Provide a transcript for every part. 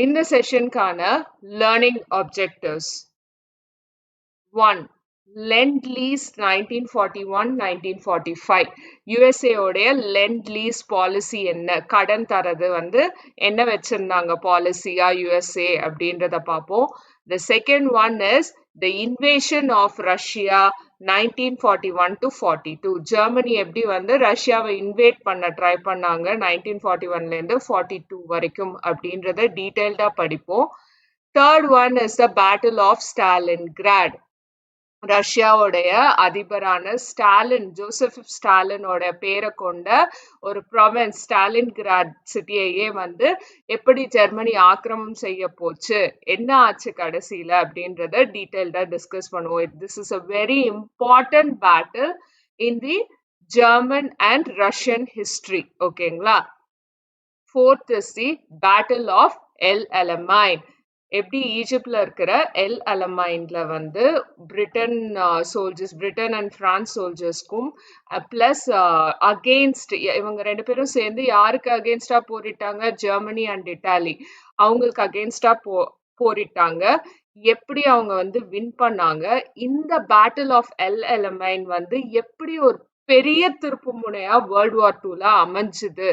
இந்த செஷனுக்கான learning objectives 1. Lend-Lease 1941-1945 USA உடைய Lend-Lease policy என்ன கடன் தரது என்ன வச்சிருந்தாங்க பாலிசியா USA அப்படின்றத பார்ப்போம். The second one is the invasion of Russia 1941 to 42 Germany எப்படி ரஷ்யாவை இன்வேட் பண்ண ட்ரை பண்ணாங்க 1941ல இருந்து 42 வரைக்கும் அப்படின்றத டீடைல்டா படிப்போம். Third one is the Battle of Stalingrad. ரஷ்யாவுடைய அதிபரான ஸ்டாலின் ஜோசப் ஸ்டாலினோட பேரை கொண்ட ஒரு ப்ரொவின்ஸ் ஸ்டாலின்கிராட் சிட்டியையே எப்படி ஜெர்மனி ஆக்கிரமம் செய்ய போச்சு என்ன ஆச்சு கடைசியில அப்படின்றத டீடைல்டா டிஸ்கஸ் பண்ணுவோம். This is a very important battle in the German and Russian history. ஓகேங்களா? Fourth is the battle of El Alamein. எப்படி ஈஜிப்ட்ல இருக்கிற எல் அலமைன்ல Britain soldiers Britain and France சோல்ஜர்ஸ்க்கும் பிளஸ் அகெயின்ஸ்ட் இவங்க ரெண்டு பேரும் சேர்ந்து யாருக்கு அகெயின்ஸ்டா போரிட்டாங்க? Germany and Italy. அவங்களுக்கு அகெயின்ஸ்டா போரிட்டாங்க. எப்படி அவங்க வின் பண்ணாங்க? இந்த பேட்டில் ஆஃப் எல் அலமைன் எப்படி ஒரு பெரிய திருப்பு முனையா வேர்ல்ட் வார் 2ல அமைஞ்சுது.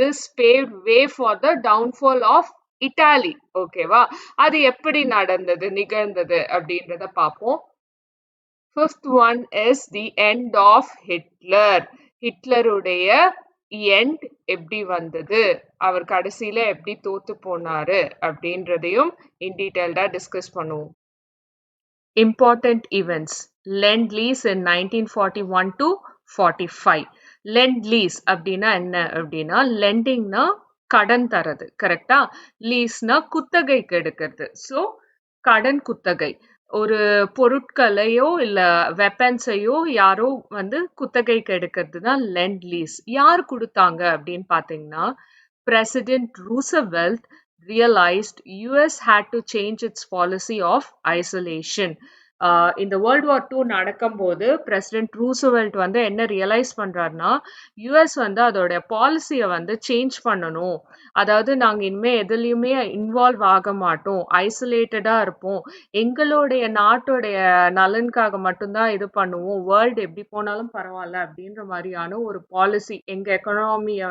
This paved way for the downfall of Italy. ஓகேவா? அது எப்படி நிகழ்ந்தது அப்படின்றத பார்ப்போம். Fifth one is the end of Hitler. ஹிட்லருடைய எண்ட் எப்படி வந்தது, அவர் கடைசியில எப்படி தோத்து போனாரு அப்படின்றதையும் இன் டீடைல்டா டிஸ்கஸ் பண்ணுவோம். Important events. Lend-Lease in 1941 to 45. Lend-Lease அப்படின்னா என்ன அப்படின்னா லெண்டிங்னா கடன் தரது, கரெக்டா? லீஸ்னா குத்தகைக்கு எடுக்கிறது. ஸோ கடன் குத்தகை ஒரு பொருட்களையோ இல்ல வெப்பன்ஸையோ யாரோ குத்தகைக்கு எடுக்கிறது தான் லெண்ட் லீஸ். யார் கொடுத்தாங்க அப்படின்னு பாத்தீங்கன்னா president Roosevelt realized US had to change its policy of isolation. இந்த வேர்ல்ட் வார் 2 நடக்கும்போது பிரசிடென்ட் ரூசவெல்ட் என்ன ரியலைஸ் பண்றாருன்னா யுஎஸ் அதோட பாலிசியை சேஞ்ச் பண்ணணும். அதாவது நாங்க இனிமே எதுலயுமே இன்வால்வ் ஆக மாட்டோம், ஐசோலேட்டடா இருப்போம், எங்களுடைய நாட்டுடைய நலனுக்காக மட்டும்தான் இது பண்ணுவோம், வேர்ல்டு எப்படி போனாலும் பரவாயில்ல அப்படின்ற மாதிரியான ஒரு பாலிசி, எங்க எக்கனாமியை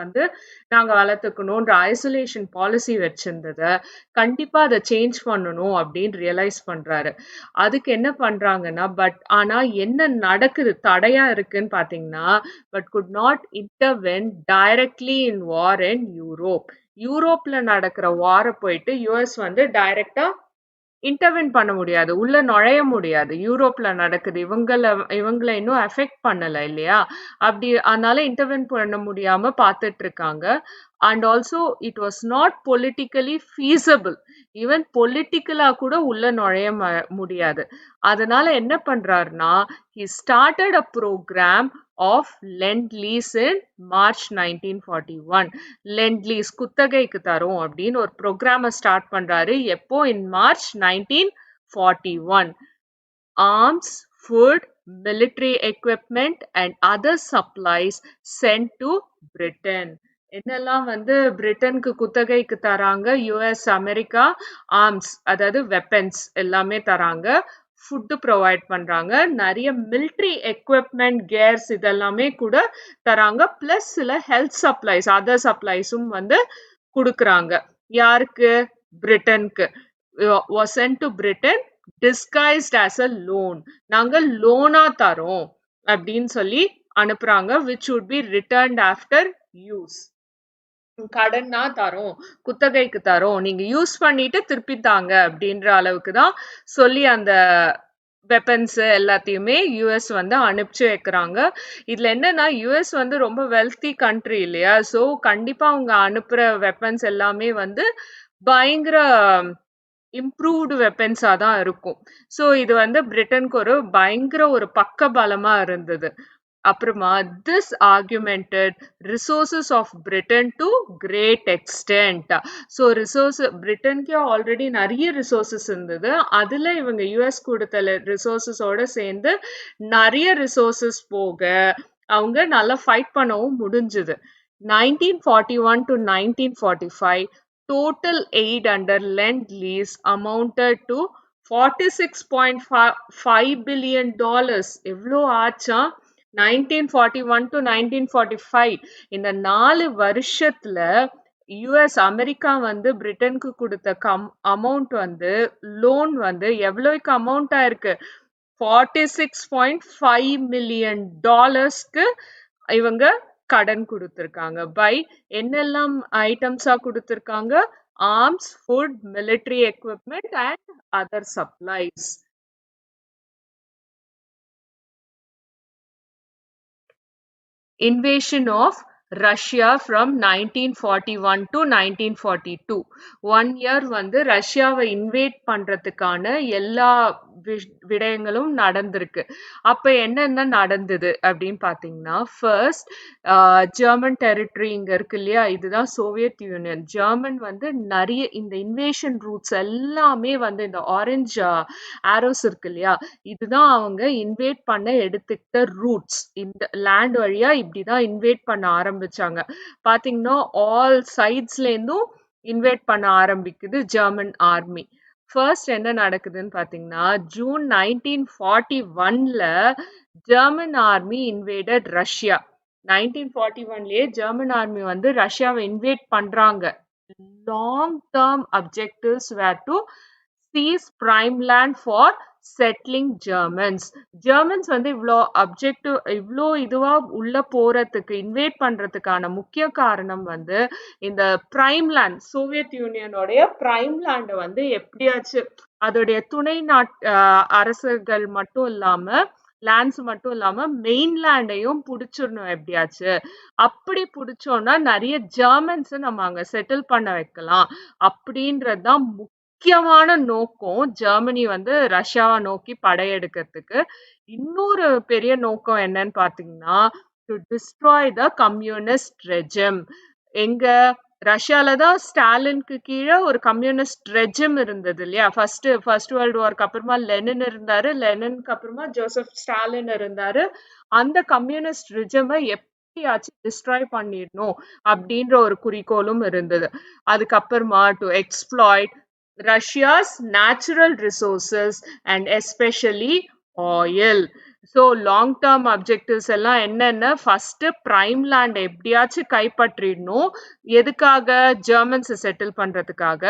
நாங்க வளர்த்துக்கணும்ன்ற ஐசோலேஷன் பாலிசி வச்சிருந்ததை கண்டிப்பா அதை சேஞ்ச் பண்ணணும் அப்படின்னு ரியலைஸ் பண்றாரு. அதுக்கு என்ன பண்றாங்கன்னா ஆனா என்ன நடக்குது தடையா இருக்குன்னு பாத்தீங்கன்னா could not intervene directly in war in Europe. யூரோப்ல நடக்கிற வார போயிட்டு யுஎஸ் டைரக்டா இன்டர்வென் பண்ண முடியாது, உள்ள நுழைய முடியாது. யூரோப்ல நடக்குது, இவங்களை இன்னும் அஃபெக்ட் பண்ணல இல்லையா? அப்படி அதனால இன்டர்வென் பண்ண முடியாம பார்த்துட்டு இருக்காங்க. And also it was not politically feasible, even பொலிட்டிக்கலா கூட உள்ள நுழைய முடியாது. அதனால என்ன பண்றாருன்னா he started a program of Lend-Lease in March 1941. Lend-Lease குத்தகைக்கு தரும் அப்படின்னு ஒரு ப்ரோக்ராம ஸ்டார்ட் பண்றாரு. எப்போ? in March 1941. Arms, food, military equipment and other supplies sent to Britain. என்னெல்லாம் பிரிட்டனுக்கு குத்தகைக்கு தராங்க? US, America. ஆர்ம்ஸ் அதாவது வெப்பன்ஸ் எல்லாமே தராங்க, ஃபுட்டு ப்ரொவைட் பண்றாங்க, நிறைய மிலிட்ரி எக்யூப்மெண்ட், கேர்ஸ் இதெல்லாமே கூட தராங்க, பிளஸ் சில ஹெல்த் சப்ளைஸ், அதர் சப்ளைஸும் கொடுக்குறாங்க. யாருக்கு? பிரிட்டனுக்கு. was sent to Britain disguised as a loan. நாங்க லோனா தரோம் அப்படின்னு சொல்லி அனுப்புறாங்க, which would be returned after use. கடன்னா தரோம், குத்தகைக்கு தரோம், நீங்க யூஸ் பண்ணிட்டு திருப்பி தாங்க அப்படின்ற அளவுக்கு தான் சொல்லி அந்த வெப்பன்ஸ் எல்லாத்தையுமே யுஎஸ் அனுப்பிச்சு வைக்கிறாங்க. இதுல என்னன்னா யுஎஸ் ரொம்ப வெல்தி கண்ட்ரி இல்லையா? ஸோ கண்டிப்பா அவங்க அனுப்புற வெப்பன்ஸ் எல்லாமே பயங்கர இம்ப்ரூவ்டு வெப்பன்ஸா தான் இருக்கும். ஸோ இது பிரிட்டனுக்கு ஒரு பயங்கர ஒரு பக்க பலமா இருந்தது. அப்புறமா this augmented resources of Britain to great extent. So பிரிட்டனுக்கே ஆல்ரெடி நிறைய ரிசோர்சஸ் இருந்தது, அதுல இவங்க யுஎஸ் கொடுத்த ரிசோர்சஸோட சேர்ந்து நிறைய ரிசோர்சஸ் போக அவங்க நல்லா ஃபைட் பண்ணவும் முடிஞ்சுது. 1941 to 1945 total aid under Lend-Lease amounted to $46.5 billion. எவ்வளோ ஆச்சா? 1941 to 1945 இந்த 4 வருஷத்துல யுஎஸ் அமெரிக்கா வந்து பிரிட்டனுக்கு கொடுத்த அமௌண்ட் வந்து லோன் வந்து எவ்வளவுக்கு அமௌண்ட் ஆயிருக்கு? $46.5 million இவங்க கடன் கொடுத்திருக்காங்க. பை என்னெல்லாம் ஐட்டம்ஸா கொடுத்திருக்காங்க? Arms, food, military equipment and other supplies. Invasion of Russia from 1941 to 1942. 1 year வந்து ரஷ்யாவை இன்வேட் பண்றதுக்கான எல்லா விடயங்களும் நடந்திருக்கு. அப்ப என்னென்ன நடந்தது அப்படின்னு பாத்தீங்கன்னா, ஃபர்ஸ்ட் ஜெர்மன் டெரிட்டரி இங்க இருக்கு இல்லையா, இதுதான் சோவியத் யூனியன். ஜெர்மன் வந்து நிறைய இந்த இன்வேஷன் ரூட்ஸ் எல்லாமே வந்து இந்த ஆரஞ்சு ஆரோஸ் இருக்கு இல்லையா, இதுதான் அவங்க இன்வேட் பண்ண எடுத்துக்கிட்ட ரூட்ஸ். இந்த லேண்ட் வழியா இப்படிதான் இன்வேட் பண்ண ஆரம்பிச்சாங்க. பாத்தீங்கன்னா ஆல் சைட்ஸ்ல இருந்தும் இன்வேட் பண்ண ஆரம்பிக்குது ஜெர்மன் ஆர்மி. ஃபர்ஸ்ட் என்ன நடக்குதுன்னு பாத்தீங்கன்னா, ஜூன் 1941ல ஜெர்மன் ஆர்மி இன்வேடட் ரஷ்யா. 1941லயே ஜெர்மன் ஆர்மி வந்து ரஷ்யாவை இன்வேட் பண்றாங்க. Long term objectives were to seize prime land for settling Germans. Germans வந்து இவ்வளோ இதுவா உள்ள போறதுக்கு இன்வேட் பண்றதுக்கான முக்கிய காரணம் வந்து இந்த பிரைம் லேண்ட், சோவியத் யூனியனோடைய பிரைம் லேண்டை வந்து எப்படியாச்சும் அதோடைய துணை அரசுகள் மட்டும் இல்லாம லேண்ட்ஸ் மட்டும் இல்லாம மெயின்லேண்டையும் புடிச்சிடணும் எப்படியாச்சு. அப்படி புடிச்சோம்னா நிறைய ஜெர்மன்ஸ் நம்ம அங்க செட்டில் பண்ண வைக்கலாம் அப்படின்றதுதான் முக்கியமான நோக்கம் ஜெர்மனி வந்து ரஷ்யாவை நோக்கி படையெடுக்கிறதுக்கு. இன்னொரு பெரிய நோக்கம் என்னன்னு பாத்தீங்கன்னா, to destroy the communist regime. எங்க ரஷ்யால தான் ஸ்டாலினுக்கு கீழே ஒரு கம்யூனிஸ்ட் ரெஜிம் இருந்தது இல்லையா. ஃபர்ஸ்ட் வேர்ல்டு வார்க்கு அப்புறமா லெனின் இருந்தாரு, லெனினுக்கு அப்புறமா ஜோசப் ஸ்டாலின் இருந்தாரு. அந்த கம்யூனிஸ்ட் ரெஜிமை எப்படியாச்சும் டிஸ்ட்ராய் பண்ணிடணும் அப்படின்ற ஒரு குறிக்கோளும் இருந்தது. அதுக்கப்புறமா to exploit Russia's natural resources and especially oil. So long term objectives எல்லாம் என்னென்ன? ஃபர்ஸ்ட் பிரைம் லேண்ட் எப்படியாச்சும் கைப்பற்றிடணும். எதுக்காக? ஜெர்மன்ஸை செட்டில் பண்றதுக்காக.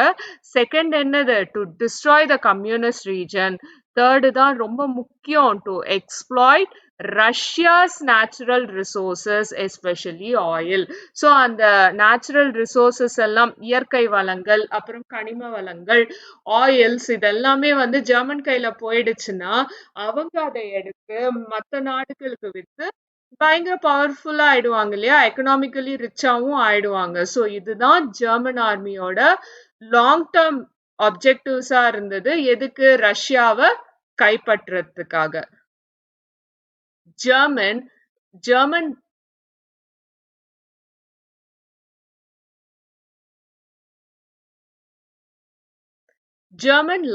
செகண்ட் என்னது? To destroy the communist region. Third தான் ரொம்ப முக்கியம், to exploit Russia's natural resources especially oil. So அந்த நேச்சுரல் ரிசோர்சஸ் எல்லாம் இயற்கை வளங்கள், அப்புறம் கனிம வளங்கள், ஆயில்ஸ், இதெல்லாமே வந்து ஜெர்மன் கையில போயிடுச்சுன்னா அவங்க அதை எடுத்து மற்ற நாடுகளுக்கு வித்து பயங்கர பவர்ஃபுல்லா ஆயிடுவாங்க இல்லையா, எக்கனாமிக்கலி ரிச்சாவும் ஆயிடுவாங்க. ஸோ இதுதான் ஜெர்மன் ஆர்மியோட லாங் டேர்ம் அப்ஜெக்டிவ்ஸா இருந்தது. எதுக்கு? ரஷ்யாவை கைப்பற்றதுக்காக. German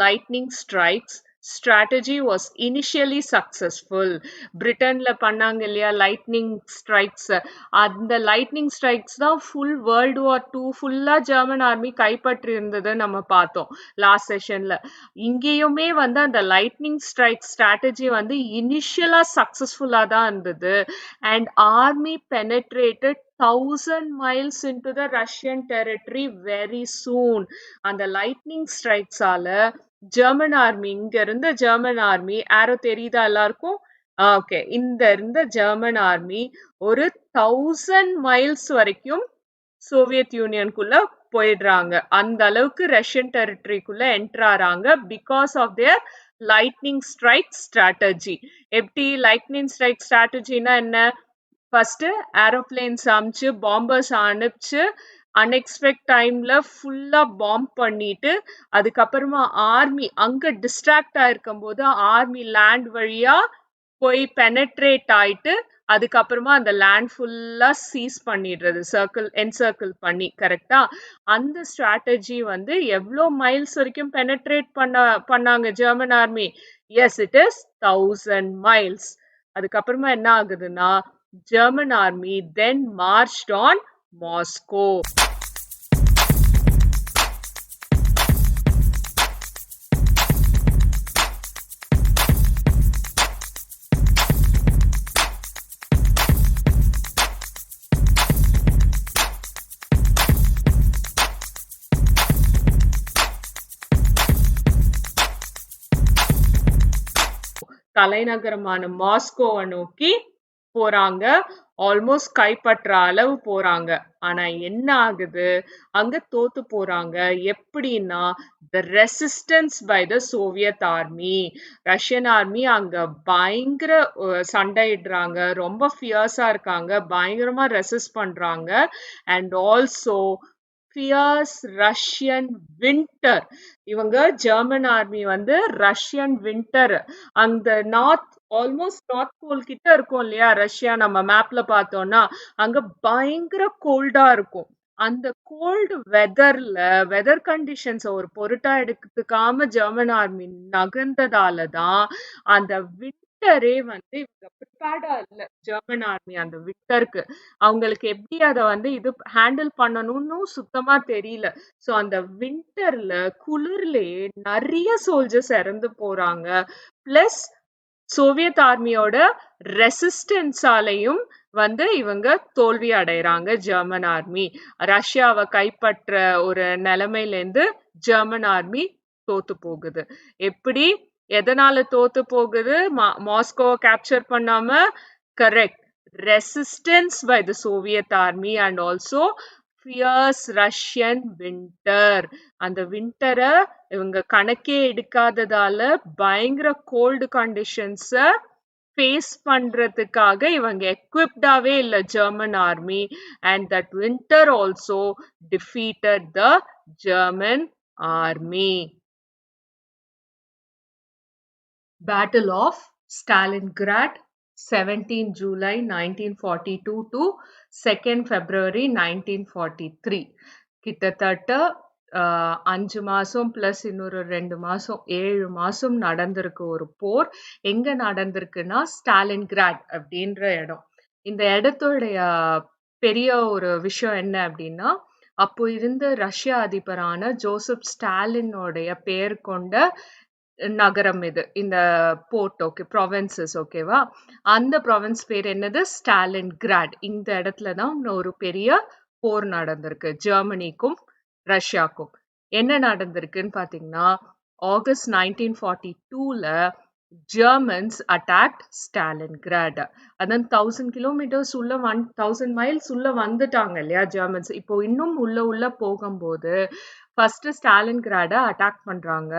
lightning strikes strategy was initially successful. பிரிட்டன்ல பண்ணாங்க இல்லையா லைட்னிங் ஸ்ட்ரைக்ஸ், அந்த லைட்னிங் ஸ்ட்ரைக்ஸ் தான் ஃபுல் வேர்ல்டு வார் 2 ஃபுல்லா ஜெர்மன் ஆர்மி கைப்பற்றி இருந்ததை நம்ம பார்த்தோம் லாஸ்ட் செஷன்ல. இங்கேயுமே வந்து அந்த லைட்னிங் ஸ்ட்ரைக் ஸ்ட்ராட்டஜி வந்து இனிஷியலா சக்சஸ்ஃபுல்லா தான் இருந்தது. And army penetrated 1000 miles into the Russian territory very soon. அந்த லைட்னிங் ஸ்ட்ரைக்ஸால ஜெர்மன் ஆர்மி, இங்க இருந்த ஜெர்மன் ஆர்மி, ஆரோ தெரியுதா எல்லாருக்கும்? ஓகே, இந்த இருந்த ஜெர்மன் ஆர்மி ஒரு 1000 miles வரைக்கும் சோவியத் யூனியனுக்குள்ள போயிடுறாங்க. அந்த அளவுக்கு ரஷ்யன் டெரிட்டரிக்குள்ள என்டர் ஆறாங்க because of their lightning strike strategy. எப்படி லைட்னிங் ஸ்ட்ரைக் ஸ்ட்ராட்டஜினா என்ன? ஃபர்ஸ்ட் ஏரோப்ளேன்ஸ் அனுப்பிச்சு, பாம்பர்ஸ் அனுப்பிச்சு, அன்எக்ஸ்பெக்ட் டைம்ல ஃபுல்லா பாம்ப் பண்ணிட்டு, அதுக்கப்புறமா ஆர்மி அங்க டிஸ்ட்ராக்ட் ஆயிருக்கும் போது ஆர்மி லேண்ட் வழியா போய் பெனட்ரேட் ஆயிட்டு, அதுக்கப்புறமா அந்த லேண்ட் ஃபுல்லா சீஸ் பண்ணிடுறது, என்சர்க்கிள் பண்ணி. கரெக்டா? அந்த ஸ்ட்ராட்டஜி வந்து எவ்வளோ மைல்ஸ் வரைக்கும் பெனட்ரேட் பண்ணாங்க German army? Yes, it is 1000 miles. அதுக்கப்புறமா என்ன ஆகுதுன்னா, German army then marched on Moscow. தலைநகரமான மாஸ்கோவை நோக்கி போறாங்க. ஆல்மோஸ்ட் கைப்பற்ற அளவு போறாங்க. ஆனா என்ன ஆகுது? அங்க தோத்து போறாங்க. எப்படின்னா the resistance by the Soviet army. Russian army அங்க பயங்கர சண்டையிடுறாங்க. ரொம்ப ஃபியர்ஸா இருக்காங்க. பயங்கரமா ரெசிஸ்ட் பண்றாங்க. And also fierce Russian winter. இவங்க ஜெர்மன் ஆர்மி வந்து ரஷ்யன் வின்டர் அந்த ஆல்மோஸ்ட் நார்த் போல் கிட்ட இருக்கும் இல்லையா ரஷ்யா, நம்ம மேப்ல பார்த்தோம்னா அங்க பயங்கர கோல்டா இருக்கும். அந்த கோல்டு வெதர் கண்டிஷன்ஸ் ஒரு பொருட்டா எடுத்துக்காம ஜெர்மன் ஆர்மி நகர்ந்ததாலதான் அந்த வின்டரே வந்து இவங்க ப்ரிப்பேர்டா இல்ல. ஜெர்மன் ஆர்மி அந்த வின்டருக்கு அவங்களுக்கு எப்படி அதை வந்து இது ஹேண்டில் பண்ணணும்னு சுத்தமா தெரியல. சோ அந்த வின்டர்ல குளிர்லயே நிறைய சோல்ஜர்ஸ் இறந்து போறாங்க. பிளஸ் சோவியத் ஆர்மியோட ரெசிஸ்டன்ஸாலையும் வந்து இவங்க தோல்வி அடைறாங்க. ஜெர்மன் ஆர்மி ரஷ்யாவை கைப்பற்ற ஒரு நிலைமையில இருந்து ஜெர்மன் ஆர்மி தோத்து போகுது. எப்படி எதனால தோத்து போகுது? மாஸ்கோவை கேப்சர் பண்ணாம? Correct, resistance by the Soviet army and also fierce Russian winter. அந்த விண்டரை இவங்க கணக்கே எடுக்காததால பயங்கர கோல்டு கண்டிஷன்ஸ ஃபேஸ் பண்றதுக்காக இவங்க எக்விப்டாவே இல்ல German army. And that winter also defeated the German army. Battle of Stalingrad, 17 July 1942 to 2nd February 1943. கிட்டத்தட்ட 5 மாசம் plus இன்னொரு 2 மாசம் 7 மாசம் நடந்திருக்கு ஒரு போர். எங்க நடந்திருக்குன்னா ஸ்டாலின்கிராட் அப்படின்ற இடம். இந்த இடத்தோடைய பெரிய ஒரு விஷயம் என்ன அப்படின்னா, அப்போ இருந்த ரஷ்ய அதிபரான ஜோசப் ஸ்டாலினோடைய பெயர் கொண்ட நகரம் இது. இந்த போர்ட் ஓகே ப்ராவின்சஸ் ஓகேவா, அந்த ப்ராவின்ஸ் பேர் என்னது? ஸ்டாலின்கிராட். இந்த இடத்துல தான் ஒரு பெரிய போர் நடந்திருக்கு ஜெர்மனிக்கும் ரஷ்யாக்கும். என்ன நடந்திருக்குன்னு பாத்தீங்கன்னா, ஆகஸ்ட் 1942ல ஜெர்மன்ஸ் அட்டாக்ட் ஸ்டாலின்கிராட். அதான் 1000 கிலோமீட்டர்ஸ் உள்ள 1000 மைல்ஸ் உள்ள வந்துட்டாங்க இல்லையா ஜெர்மன்ஸ். இப்போ இன்னும் உள்ள போகும்போது ஃபர்ஸ்ட் ஸ்டாலின்கிராட அட்டாக் பண்றாங்க.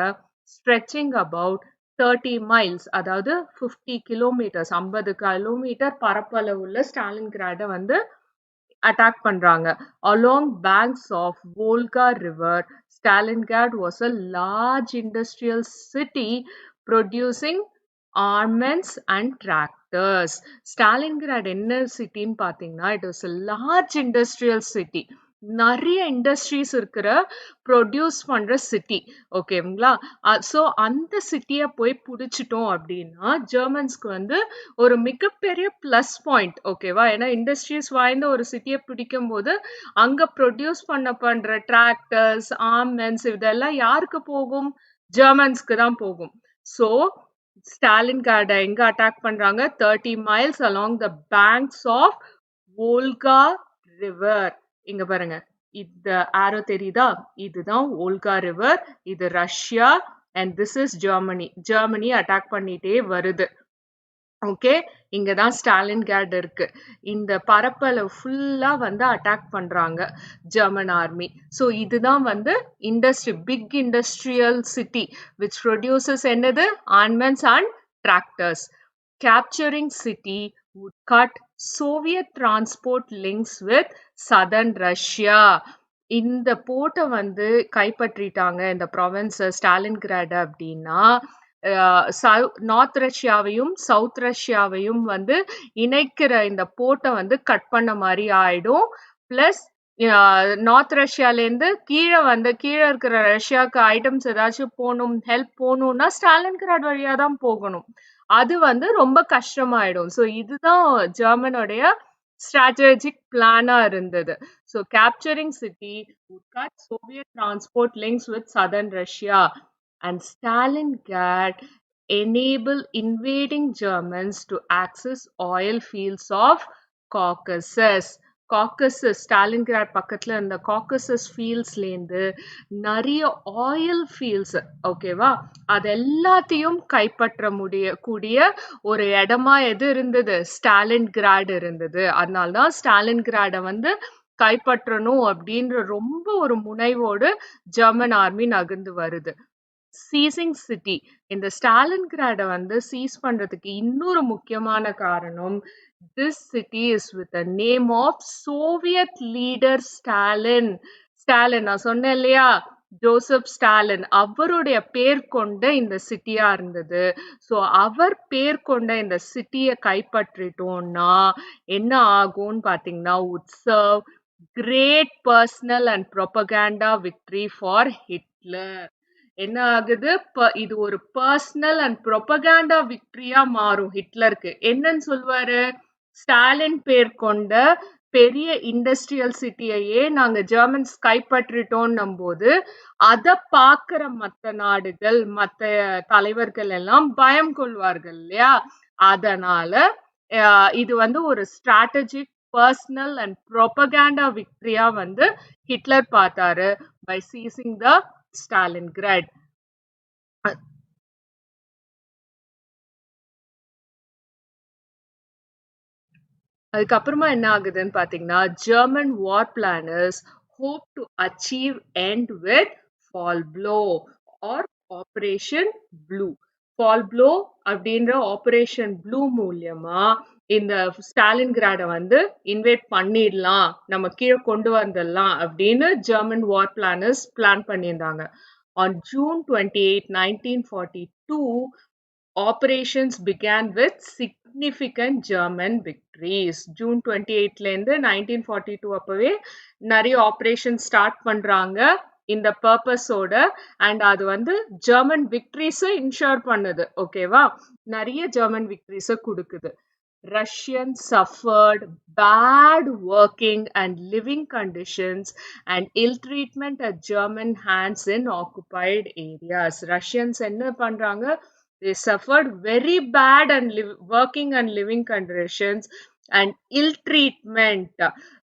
stretching about 30 miles, அதாவது 50 கிலோமீட்டர்ஸ் 50 கிலோமீட்டர் பரப்பளவுள்ள ஸ்டாலின்கிராட வந்து அட்டாக் பண்றாங்க. along banks of Volga river, Stalingrad was a large industrial city producing armaments and tractors. Stalingrad என்ன சிட்டின்னு பாத்தீங்கன்னா, it was a large industrial city. நிறைய இண்டஸ்ட்ரீஸ் இருக்கிற produce பண்ற city ஓகேங்களா. So அந்த சிட்டியை போய் பிடிச்சிட்டோம் அப்படின்னா ஜெர்மன்ஸ்க்கு வந்து ஒரு மிகப்பெரிய பிளஸ் பாயிண்ட் ஓகேவா. ஏன்னா இண்டஸ்ட்ரீஸ் வாய்ந்த ஒரு சிட்டியை பிடிக்கும் போது அங்க ப்ரொடியூஸ் பண்ற டிராக்டர்ஸ் ஆர்மெண்ட்ஸ் இதெல்லாம் யாருக்கு போகும்? ஜெர்மன்ஸ்க்கு தான் போகும். ஸோ ஸ்டாலின்கிராட எங்க அட்டாக் பண்றாங்க? 30 miles along the banks of Volga river. இங்க பாருங்க, இந்த ஆரோ தெரியுதா? இதுதான் வோல்கா ரிவர், இது Russia and this is Germany. Germany attack பண்ணிட்டே வருது. ஓகே, இங்கதான் ஸ்டாலின்கிராட் இருக்கு. இந்த பரப்பளவு ஃபுல்லா வந்து அட்டாக் பண்றாங்க ஜெர்மன் ஆர்மி. ஸோ இதுதான் வந்து big industrial city which produces என்னது? Armaments and tractors. Capturing city would cut Soviet transport links with southern Russia. இந்த போர்ட்டை வந்து கைப்பற்றிட்டாங்க இந்த ப்ராவின்ஸ் ஸ்டாலின்கிராட் அப்படின்னா நார்த் ரஷ்யாவையும் சவுத் ரஷ்யாவையும் வந்து இணைக்கிற இந்த போர்ட்டை வந்து கட் பண்ண மாதிரி ஆயிடும். பிளஸ் நார்த் ரஷ்யாலேருந்து கீழே இருக்கிற ரஷ்யாவுக்கு ஐட்டம்ஸ் ஏதாச்சும் போகணும், ஹெல்ப் போகணும்னா ஸ்டாலின்கிராட் வழியா தான் போகணும். அது வந்து ரொம்ப கஷ்டமாயிடும். ஸோ இதுதான் ஜெர்மனோடைய strategic பிளானா இருந்தது. So capturing city would cut Soviet transport links with southern Russia, and Stalingrad enable invading Germans to access oil fields of Caucasus. Caucasus Stalingrad பக்கத்துல இருந்த காக்கசஸ் ஃபீல்ட்ஸ்லேருந்து நிறைய ஆயில் ஃபீல்ட்ஸ், ஓகேவா, அது எல்லாத்தையும் கைப்பற்ற கூடிய ஒரு இடமா எது இருந்தது? ஸ்டாலின்கிராட் இருந்தது. அதனால்தான் ஸ்டாலின்கிராட வந்து கைப்பற்றணும் அப்படின்ற ரொம்ப ஒரு முனைவோடு ஜெர்மன் ஆர்மி நகர்ந்து வருது. சீசிங் சிட்டி, இந்த ஸ்டாலின்கிராட வந்து சீஸ் பண்றதுக்கு இன்னொரு முக்கியமான காரணம், this city is with the name of Soviet leader Stalin. Stalin நான் சொன்னேன் இல்லையா, ஜோசப் ஸ்டாலின், அவருடைய பேர் கொண்ட இந்த சிட்டியா இருந்தது. ஸோ அவர் பேர் கொண்ட இந்த சிட்டியை கைப்பற்றிட்டோம்னா என்ன ஆகும்னு பாத்தீங்கன்னா, would serve great personal and propaganda victory for Hitler. என்ன ஆகுது? இது ஒரு பர்சனல் அண்ட் ப்ரொபகாண்டா விக்டரியா மாறும் ஹிட்லருக்கு. என்னன்னு சொல்லுவாரு? ஸ்டாலின் பேர் கொண்ட பெரிய இண்டஸ்ட்ரியல் சிட்டியையே நாங்க ஜெர்மன்ஸ் கைப்பற்றிட்டோம் போது அத பாக்குற மத்த நாடுகள், மத்த தலைவர்கள் எல்லாம் பயம் கொள்வார்கள் இல்லையா? அதனால இது வந்து ஒரு ஸ்ட்ராட்டஜிக் பர்சனல் அண்ட் ப்ரொபகாண்டா விக்டரியா வந்து ஹிட்லர் பார்த்தாரு பை சீசிங் த ஸ்டாலின்கிராட். அதுக்கப்புறமா என்ன ஆகுதுன்னு பாத்தீங்கன்னா, German war planners hope to achieve end with fall blow or operation blue. fall blow அப்படின்ற ஆபரேஷன் ப்ளூ மூலியமா இந்த ஸ்டாலின்கிராட வந்து இன்வேட் பண்ணிடலாம், நம்ம கீழே கொண்டு வந்துடலாம் அப்படின்னு ஜெர்மன் வார் பிளானர்ஸ் பிளான் பண்ணியிருந்தாங்க. On June 28, 1942, operations began with significant German victories. June 28ல இருந்து 1942 அப்பவே நிறைய ஆபரேஷன் ஸ்டார்ட் பண்றாங்க இந்த பர்பஸோட. அண்ட் அது வந்து ஜெர்மன் விக்டரிஸை இன்ஷூர் பண்ணுது, ஓகேவா, நிறைய ஜெர்மன் விக்டரிஸை கொடுக்குது. Russians suffered bad working and living conditions and ill treatment at German hands in occupied areas. Russians என்ன பண்றாங்க? They suffered very bad and working and living conditions and ill treatment.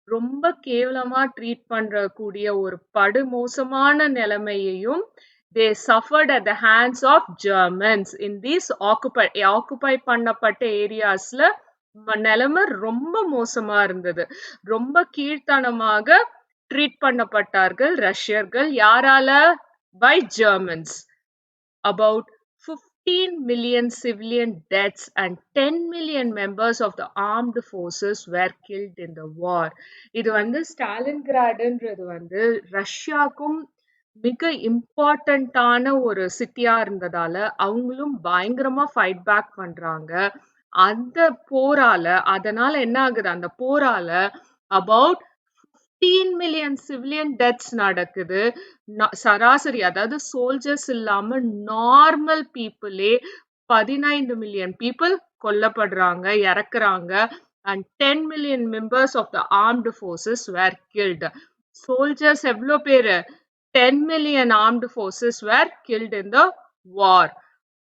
ரொம்ப கேவலமா treat பண்ற கூடிய ஒரு படுமோசமான நிலைமையையும் they suffered at the hands of Germans in these occupy பண்ணப்பட்ட ஏரியாஸ்ல நிலைமை ரொம்ப மோசமா இருந்தது. ரொம்ப கீழ்த்தனமாக ட்ரீட் பண்ணப்பட்டார்கள் ரஷ்யர்கள். யாரால? by Germans. About 15 million civilian deaths and 10 million members of the armed forces were killed in the war. இது வந்து ஸ்டாலின்கிராட்ன்றது வந்து ரஷ்யாவுக்கும் மிக இம்பார்ட்டன்டான ஒரு சிட்டியா இருந்ததால அவங்களும் பயங்கரமா ஃபைட் பேக் பண்றாங்க. அந்த போரால, அதனால என்ன ஆகுது? அந்த போரால about 15 million சிவிலியன் டெத்ஸ் நடக்குது. சராசரி, அதாவது சோல்ஜர்ஸ் இல்லாம நார்மல் பீப்புளே 15 மில்லியன் பீப்புள் கொல்லப்படுறாங்க, இறக்குறாங்க. and 10 million members of the armed forces were killed. soldiers எவ்வளோ பேரு? 10 million armed forces were killed in the war.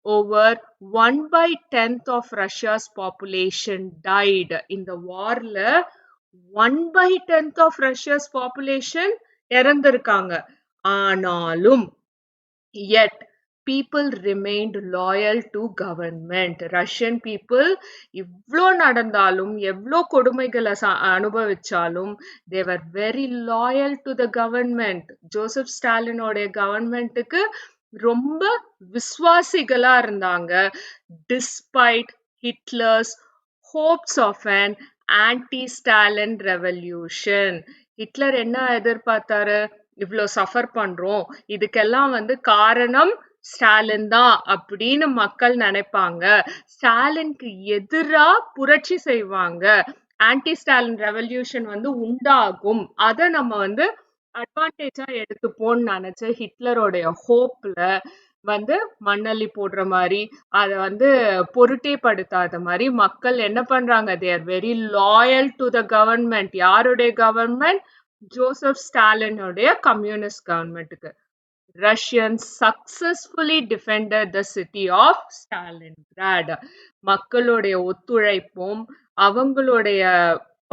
Over 1/10 of Russia's population died. In the warல 1/10 of Russia's population இறந்திருக்காங்க. ஆனாலும் yet people remained loyal to government. Russian people இவ்ளோ நடந்தாலும் எவ்ளோ கொடுமைகளை அனுபவிச்சாலும் they were very loyal to the government. Joseph ஸ்டாலினோட கவர்மெண்ட்டுக்கு ரொம்ப விசுவாசிகளா இருந்தாங்க. despite Hitler's hopes of an anti-Stalin revolution. Hitler என்ன எதிர்பார்த்தாரு? இவ்ளோ சஃபர் பண்றோம், இதுக்கெல்லாம் வந்து காரணம் ஸ்டாலின் தான் அப்படின்னு மக்கள் நினைப்பாங்க. ஸ்டாலினுக்கு எதிரா புரட்சி செய்வாங்க, ஆன்டி ஸ்டாலின் ரெவல்யூஷன் வந்து உண்டாகும், அதை நம்ம வந்து அட்வான்டேஜா எடுத்துப்போம்னு நினைச்ச ஹிட்லரோடைய ஹோப்ல வந்து மண்ணள்ளி போடுற மாதிரி, அதை வந்து பொருட்டே படுத்தாத மாதிரி மக்கள் என்ன பண்றாங்க? they are very loyal to the government. யாருடைய கவர்மெண்ட்? ஜோசப் ஸ்டாலினுடைய கம்யூனிஸ்ட் கவர்மெண்ட்டுக்கு. Russians successfully defended the city of Stalingrad. மக்களுடைய ஒத்துழைப்பும் அவங்களுடைய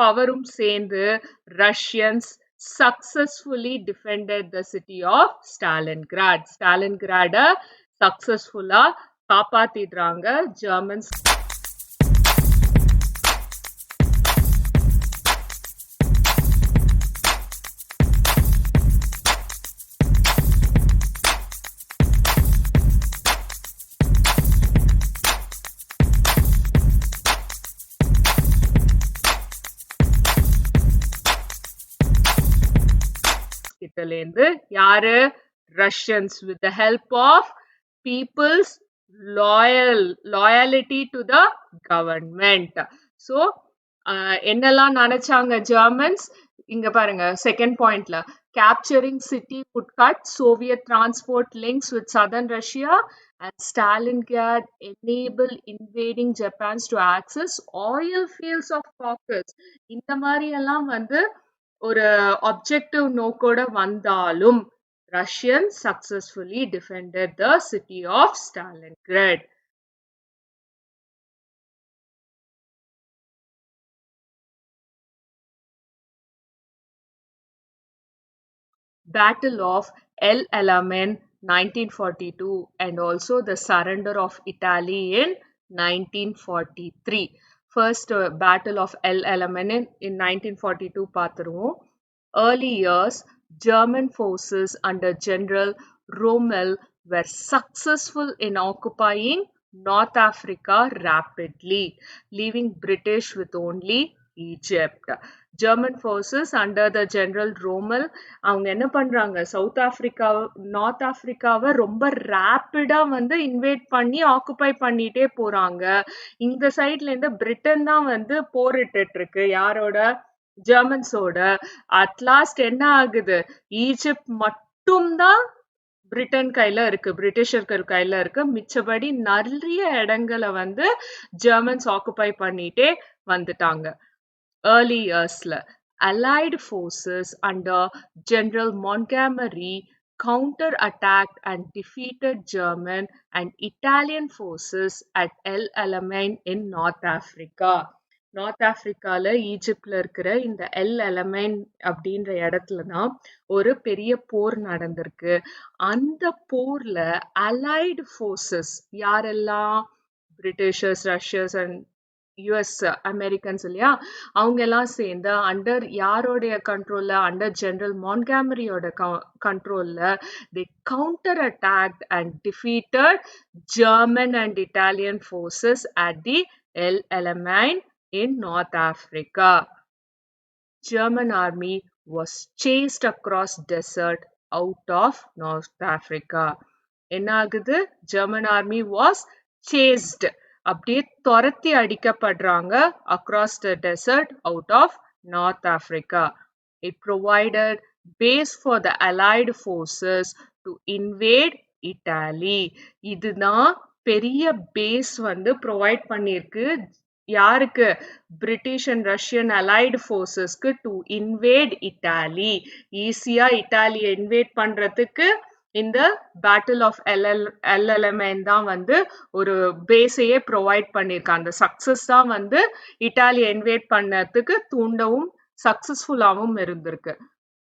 பவரும் சேர்ந்து Russians successfully defended the city of Stalingrad. Stalingrad successfully காப்பாத்திடுறாங்க ஜெர்மன்ஸ். கிட்டலேந்து யாரு Russians with the help of people's loyalty to the government. So என்னெல்லாம் நினைச்சாங்க ஜெர்மன்ஸ் இங்க பாருங்க செகண்ட் பாயிண்ட்ல capturing city would cut Soviet transport links with southern Russia and Stalingrad enable invading Japan to access oil fields of Caucasus. இந்த மாதிரி எல்லாம் வந்து ஒரு objective நோக்கோட வந்தாலும் Russians successfully defended the city of Stalingrad. Battle of El Alamein 1942 and also the surrender of Italy in 1943. First Battle of El Alamein in 1942 பார்த்துருவோம். Early years, German forces under General Rommel were successful in occupying North Africa rapidly, leaving British with only Egypt. German forces under the General Rommel அவங்க என்ன பண்றாங்க north ஆப்பிரிக்காவை ரொம்ப ரேப்பிடா வந்து invade பண்ணி occupy பண்ணிட்டே போறாங்க. இந்த சைட்ல இருந்து பிரிட்டன் தான் வந்து போரிட்டு இருக்கு யாரோட ஜெர்மன்ஸோட. அட்லாஸ்ட் என்ன ஆகுது ஈஜிப்ட் மட்டும்தான் பிரிட்டன் கையில இருக்கு பிரிட்டிஷர்கள் கையில இருக்கு. மிச்சபடி நிறைய இடங்களை வந்து ஜெர்மன்ஸ் ஆக்குபை பண்ணிட்டே வந்துட்டாங்க. Early yearsல Allied forces under General Montgomery counter-attacked and defeated German and Italian forces at El Alamein in North Africa. North ஆப்பிரிக்கால ஈஜிப்ட்ல இருக்கிற இந்த எல் அலமைன் அப்படின்ற இடத்துலதான் ஒரு பெரிய போர் நடந்திருக்கு. அந்த போர்ல அலைடு ஃபோர்ஸஸ் யாரெல்லாம் பிரிட்டிஷர்ஸ் ரஷ்யர்ஸ் அண்ட் யுஎஸ் அமெரிக்கன்ஸ் இல்லையா அவங்க எல்லாம் சேர்ந்து அண்டர் யாரோடைய கண்ட்ரோல்ல அண்டர் ஜெனரல் மான்காமரியோட கண்ட்ரோல்ல they counter attacked and defeated German and Italian forces at the El Alamein in North Africa. German army was chased across desert out of North Africa. என்ன ஆகுது German army was chased அப்படியே துரத்தி அடிக்கப்படுறாங்க across the desert out of North Africa. It provided base for the Allied forces to invade Italy. இதுதான் பெரிய base வந்து provide பண்ணிருக்கு யாருக்கு British and Russian allied ஃபோர்ஸஸ்க்கு டு இன்வேட் இட்டாலி. ஈஸியா இட்டாலியை இன்வேட் பண்றதுக்கு இந்த பேட்டில் ஆஃப் எல் அலமைன் தான் வந்து ஒரு பேஸையே ப்ரொவைட் பண்ணியிருக்காங்க. அந்த சக்சஸ் தான் வந்து இட்டாலியை இன்வேட் பண்ணதுக்கு தூண்டவும் சக்சஸ்ஃபுல்லாகவும் இருந்திருக்கு.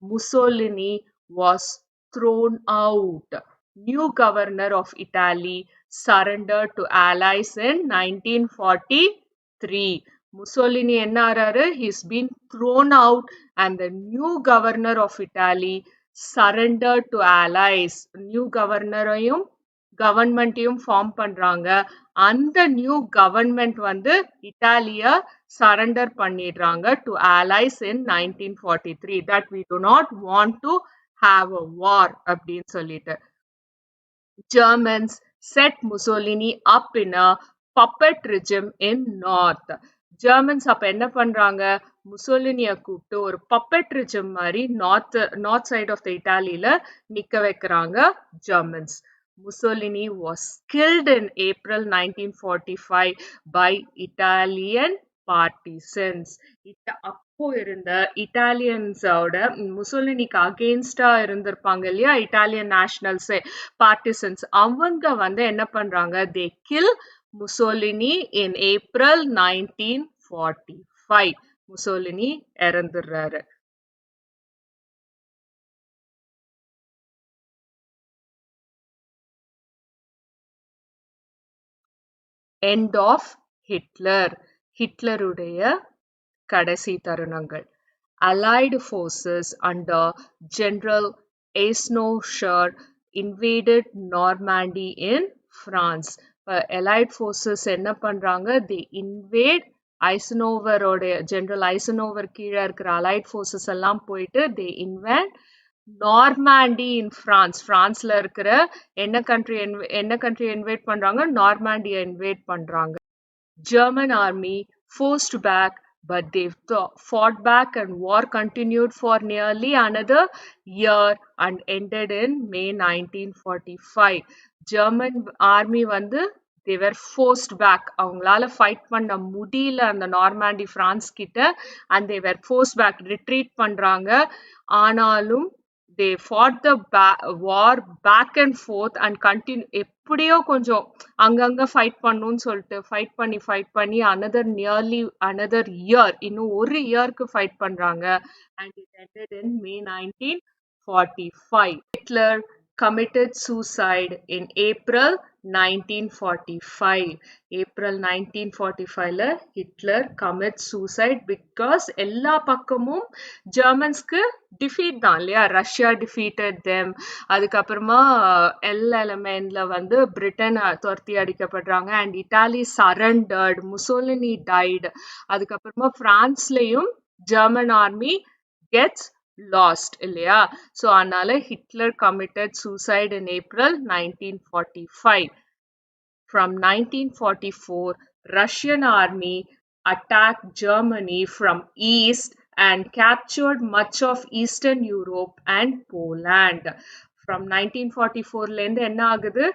Mussolini was thrown out. New governor of Italy surrendered to allies in 1943. Mussolini என்ன ஆறாரு he's been thrown out and the new governor of Italy surrendered to allies. New கவர்னரையும் கவர்மெண்ட்டையும் ஃபார்ம் பண்றாங்க. அந்த நியூ கவர்மெண்ட் வந்து இட்டாலிய சரண்டர் பண்ணிடுறாங்க to allies in 1943 that we do not want to have a war அப்படின்னு சொல்லிட்டு. Germans set Mussolini up in a puppet regime in north. Germans அப்ப என்ன பண்றாங்க முசோலினிய கூப்பிட்டு ஒரு பப்பெட் ரிஜிம் மாதிரி நார்த் சைட் ஆஃப் த இட்டாலியில நிக்க வைக்கிறாங்க Germans. Mussolini was killed in April 1945 by Italian partisans. அப்போ இருந்த இட்டாலியன்ஸோட முசோலினிக்கு அகெயின்ஸ்டா இருந்திருப்பாங்க இல்லையா இட்டாலியன் நேஷனல்ஸ் பார்ட்டிசன்ஸ் அவங்க வந்து என்ன பண்றாங்க they kill Mussolini in April 1945. Mussolini இறந்துடுறாரு. End of Hitler. ஹிட்லருடைய கடைசி தருணங்கள். Allied forces under General Eisenhower invaded Normandy in France. Allied forces என்ன பண்றாங்க? They invade ஐசனோவரோட ஜெனரல் ஐசனோவர் கீழே இருக்கிற அலைட் ஃபோர்ஸஸ் எல்லாம் போயிட்டு they invade Normandy in France. பிரான்ஸ்ல இருக்கிற என்ன கண்ட்ரி இன்வைட் பண்றாங்க? நார்மாண்டியை இன்வைட் பண்றாங்க. German army forced back, but they fought back and war continued for nearly another year and ended in May 1945. German army வந்து they were forced back. அவங்களால fight பண்ண முடியல அந்த நார்மாண்டி பிரான்ஸ் கிட்ட, and they were forced back, retreat பண்றாங்க. ஆனாலும் they fought the war back and forth and continue. எப்படியோ கொஞ்சம் அங்கங்க ஃபைட் பண்ணணும்னு சொல்லிட்டு ஃபைட் பண்ணி another year, இன்னும் ஒரு இயருக்கு ஃபைட் பண்றாங்க. and it ended in May 1945. Hitler committed suicide in April 1945. April 1945ல Hitler commits suicide because எல்லா பக்கமும் ஜெர்மன்ஸ்க்கு டிஃபீட் தான் இல்லையா? Russia defeated them. அதுக்கப்புறமா எல்எல்எம்என்ல வந்து பிரிட்டன் துரத்தி அடிக்கப்படுறாங்க. And Italy surrendered, Mussolini died. அதுக்கப்புறமா பிரான்ஸ்லயும் ஜெர்மன் ஆர்மி கெட்ஸ் lost இல்லையா? ஸோ அதனால Hitler committed suicide in April 1945. From 1944, Russian army attacked Germany from east and captured much of Eastern Europe and Poland. From 1944ல இருந்து என்ன ஆகுது?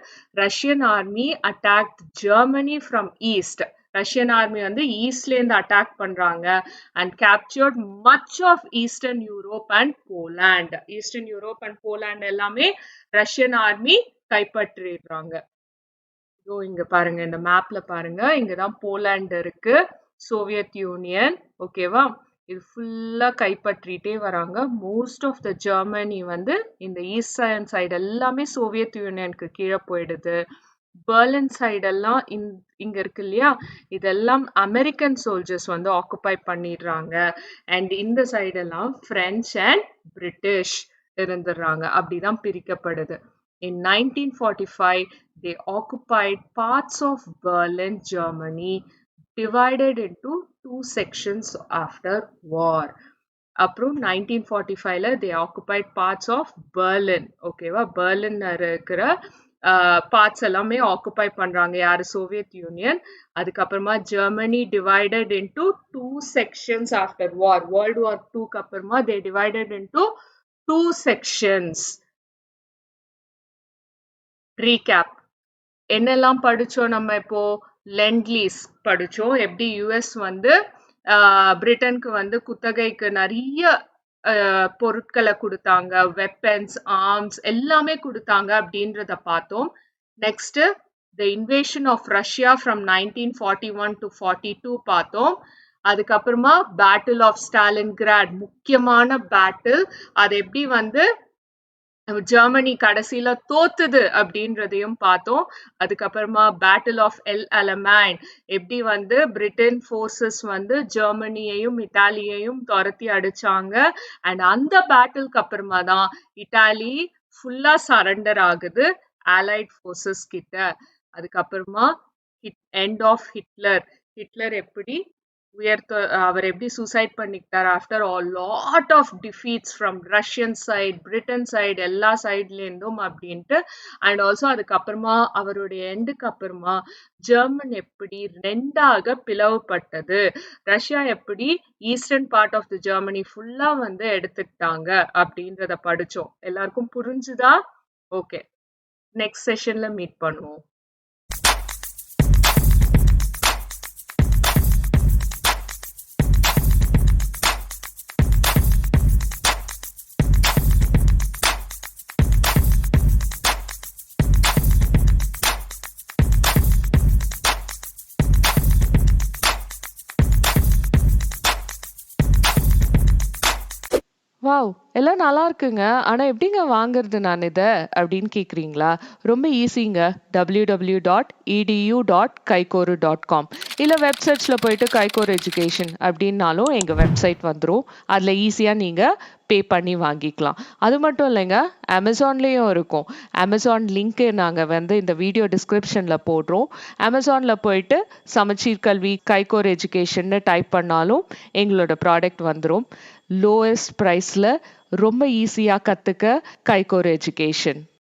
Russian army attacked Germany from east. Russian army வந்து ஈஸ்ட்ல இருந்து attack பண்றாங்க and captured much of eastern Europe and Poland. Eastern Europe and Poland எல்லாமே Russian army கைப்பற்றிடுறாங்க. இங்க பாருங்க, இந்த மேப்ல பாருங்க, இங்கதான் போலாண்ட் இருக்கு, சோவியத் யூனியன். ஓகேவா? இது ஃபுல்லா கைப்பற்றிட்டே வராங்க. மோஸ்ட் ஆஃப் த ஜெர்மனி வந்து இந்த ஈஸ்டர்ன் சைடு எல்லாமே சோவியத் யூனியனுக்கு கீழே போயிடுது. பெர்லின் சைடெல்லாம் இங்க இருக்கு இல்லையா, இதெல்லாம் அமெரிக்கன் சோல்ஜர்ஸ் வந்து ஆக்குபை பண்ணிடுறாங்க. அண்ட் இந்த சைடெல்லாம் பிரெஞ்சு அண்ட் பிரிட்டிஷ் இருந்துடுறாங்க. அப்படிதான் பிரிக்கப்படுது. In 1945, they occupied parts of Berlin, Germany, divided into two sections after war. அப்புறம் 1945ல they occupied parts of Berlin. ஓகேவா? பெர்லின்ல இருக்கிற பார்ட்ஸ் எல்லாமே ஆக்குபை பண்றாங்க. யாரு? Soviet Union. அதுக்கப்புறமா Germany divided into two sections after war. World war 2க்கு அப்புறமா they divided into two sections. Recap. என்னெல்லாம் படிச்சோம் நம்ம இப்போ? லெண்ட்-லீஸ் படிச்சோம். எப்படி யுஎஸ் வந்து பிரிட்டனுக்கு வந்து குத்தகைக்கு நிறைய பொருட்களை கொடுத்தாங்க, வெப்பன்ஸ், ஆர்ம்ஸ் எல்லாமே கொடுத்தாங்க அப்படின்றத பார்த்தோம். Next the invasion of Russia from 1941 to 42 பார்த்தோம். அதுக்கப்புறமா பேட்டில் ஆஃப் ஸ்டாலின்கிராட், முக்கியமான பேட்டில். அது எப்படி வந்து ஜெர்மனி கடைசியில தோத்துது அப்படின்றதையும் பார்த்தோம். அதுக்கப்புறமா பேட்டில் ஆஃப் எல் அலமைன், எப்படி வந்து பிரிட்டன் ஃபோர்ஸஸ் வந்து ஜெர்மனியையும் இட்டாலியையும் துரத்தி அடிச்சாங்க. அண்ட் அந்த பேட்டிலுக்கு அப்புறமா தான் இட்டாலி ஃபுல்லா சரண்டர் ஆகுது அலைட் ஃபோர்ஸஸ் கிட்ட. அதுக்கப்புறமா எண்ட் ஆஃப் ஹிட்லர். ஹிட்லர் எப்படி அவர் எப்படி சூசைட் பண்ணிக்கிட்டார் after all lot of defeats from Russian side, Britain side, எல்லா சைட்லேருந்தும் அப்படின்ட்டு. அண்ட் ஆல்சோ அதுக்கப்புறமா அவருடைய எண்டுக்கு அப்புறமா ஜெர்மன் எப்படி ரெண்டாக பிளவுபட்டது, ரஷ்யா எப்படி eastern part of the Germany ஃபுல்லா வந்து எடுத்துக்கிட்டாங்க அப்படின்றத படிச்சோம். எல்லாருக்கும் புரிஞ்சுதா? ஓகே, நெக்ஸ்ட் செஷன்ல மீட் பண்ணுவோம். வாவ்! எல்லாம் நல்லா இருக்குங்க. ஆனா எப்படிங்க வாங்குறது நான் இத? அப்படின்னு கேட்குறீங்களா? ரொம்ப ஈஸிங்க. www.edu.kaikoru.com இல்ல வெப் சர்ச்ல போயிட்டு கைகோர் எஜுகேஷன் அப்படின்னாலும் எங்க வெப்சைட் வந்துரும். அதுல ஈஸியா நீங்க பே பண்ணி வாங்கிக்கலாம். அது மட்டும் இல்லைங்க, அமேசான்லயும் இருக்கும். அமேசான் லிங்க் நாங்க வந்து இந்த வீடியோ டிஸ்கிரிப்ஷன்ல போடுறோம். அமேசான்ல போயிட்டு சமச்சீர் கல்வி கைகோர் எஜுகேஷன்னு டைப் பண்ணாலும் எங்களோட ப்ராடக்ட் வந்துரும். லோயஸ்ட் ப்ரைஸ்ல ரொம்ப ஈஸியா கத்துக்க கைகோர் எஜுகேஷன்.